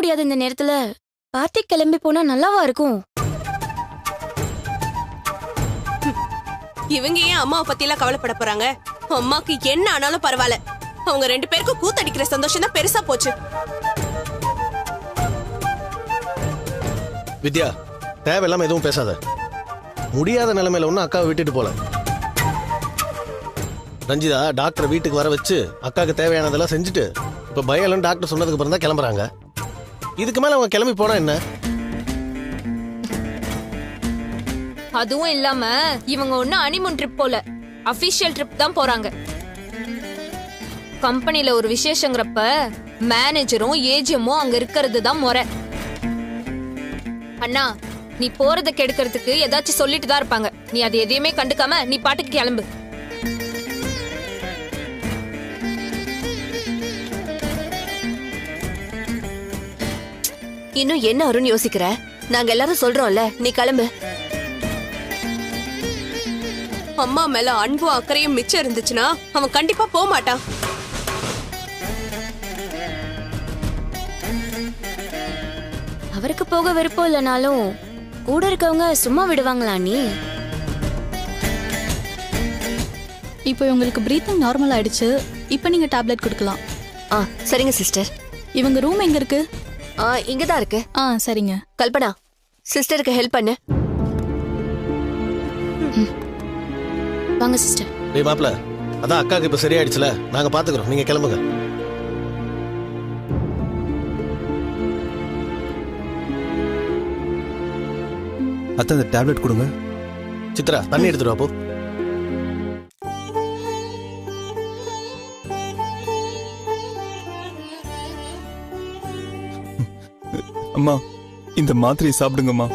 முடியாத இந்த நேரத்துல பார்ட்டி கிளம்பி போனா நல்லாவா இருக்கும்? இவங்க ஏன் அம்மாவை பத்தி எல்லாம் கவலைப்பட போறாங்க? அம்மாக்கு என்ன ஆனாலும் பரவாயில்ல. அவங்க 2 பேருக்கும் கூத்தடிக்கிற சந்தோஷம் தான் பெருசா போச்சு. வித்யா, தேவையில்லாம எதுவும் பேசாத. முடியாத நிலைமையில ஒன்னும் அக்காவை விட்டுட்டு போல. ரஞ்சிதா டாக்டர் வீட்டுக்கு வர வச்சு அக்காவுக்கு தேவையானதெல்லாம் செஞ்சுட்டு இப்ப பயம் டாக்டர் சொன்னதுக்கு அப்புறம் தான் கிளம்புறாங்க. இதுக்கு மேல அவங்க கிளம்பி போனா என்ன? அதுவும் இல்லாம இவங்க ஒண்ணு ஹனிமூன் ட்ரிப் போல, அபிஷியல் ட்ரிப் தான் போறாங்க. கம்பெனில ஒரு விசேஷங்கிறப்ப மேனேஜரும் ஏஜிஎம்மும் அங்க இருக்கிறது தான் முறை. அண்ணா, நீ போறத கெடுக்கிறதுக்கு ஏதாச்சும் சொல்லிட்டு தான் இருப்பாங்க. நீ அது எதையுமே கண்டுக்காம நீ பாட்டுக்கு கிளம்பு. இன்னும் என்ன அருண் யோசிக்கிற? நாங்க எல்லாரும் சொல்றோம்ல, நீ கிளம்பு. அம்மா மேல அன்பும் அக்கறையும் மிச்சம் இருந்துச்சுன்னா அவன் கண்டிப்பா போக மாட்டான். அவருக்கு போக விருப்பம் இல்லைனாலும் கூட இருக்கவங்க சும்மா விடுவாங்களா நீ? இப்போ உங்களுக்கு பிரீத்திங் நார்மல் ஆயிடுச்சு. இப்போ நீங்க டேப்லெட் கொடுக்கலாம். சரிங்க சிஸ்டர். இவங்க ரூம் எங்க இருக்கு? இங்கதான் இருக்கு. சரிங்க. கல்பனா, சிஸ்டருக்கு ஹெல்ப் பண்ணு. வாங்க சிஸ்டர். டேய் மாப்ள, அதான் அக்காக்கு இப்ப சரியாயிடுச்சுல, நாங்க பாத்துக்கிறோம், நீங்க கிளம்புங்க. அத்தை அந்த டேப்லெட் கொடுங்க. சித்ரா தண்ணி எடுத்துட்டு வா போ. அம்மா, இந்த மாத்திரையை சாப்பிடுங்கம்மா.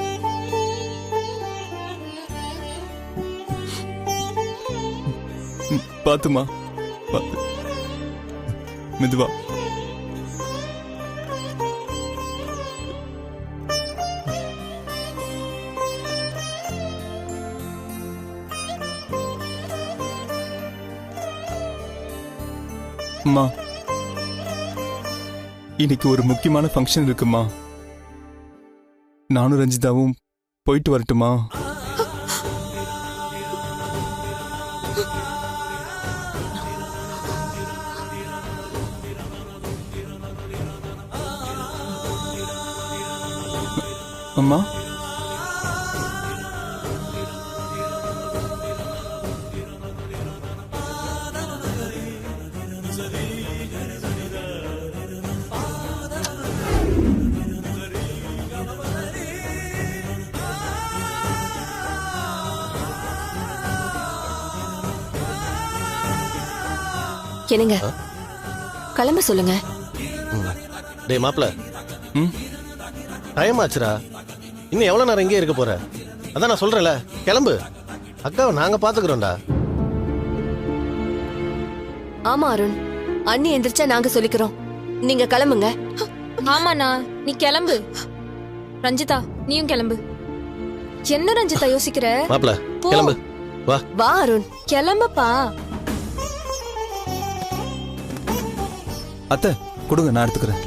பாத்துமா, பாத்து மெதுவா. அம்மா, இன்னைக்கு ஒரு முக்கியமான ஃபங்க்ஷன் இருக்குமா. நானும் ரஞ்சிதாவும் போயிட்டு வரட்டுமா? அம்மா, என்னங்க, கிளம்ப சொல்லுங்க. டேய் மாப்ள, டைம் ஆச்சுரா. இன்னும் எவ்வளவு நேரம் இங்கே இருக்க போற? அதான் நான் சொல்றேன்ல, கிளம்பு. அக்காவை நாங்க பாத்துக்கிறோம்டா. ஆமா அருண், அண்ணி எந்திரிச்சா நாங்க சொல்லிக்கிறோம். நீங்க கிளம்புங்க. ஆமாண்ணா, நீ கிளம்பு. ரஞ்சிதா, நீயும் கிளம்பு. என்ன ரஞ்சிதா யோசிக்கிற? மாப்ள கிளம்பு. வா வா அருண், கிளம்புப்பா. அத்தை கொடுங்க, நான் எடுத்துக்கிறேன்.